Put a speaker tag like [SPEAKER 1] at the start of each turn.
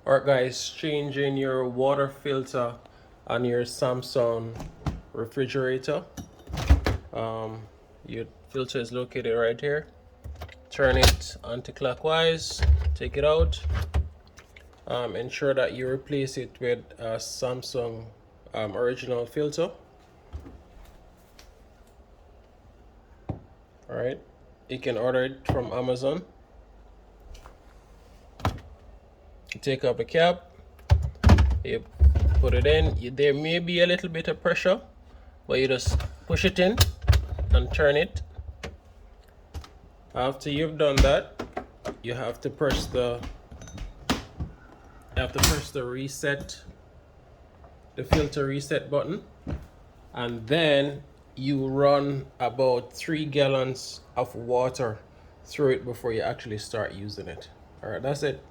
[SPEAKER 1] Alright guys, changing your water filter on your Samsung refrigerator. Your filter is located right here. Turn it anti-clockwise, take it out. Ensure that you replace it with a Samsung original filter. Alright, you can order it from Amazon. You take up the cap, you put it in. There may be a little bit of pressure, but you just push it in and turn it. After you've done that, you have to press the reset, the filter reset button, and then you run about 3 gallons of water through it before you actually start using it. All right, that's it.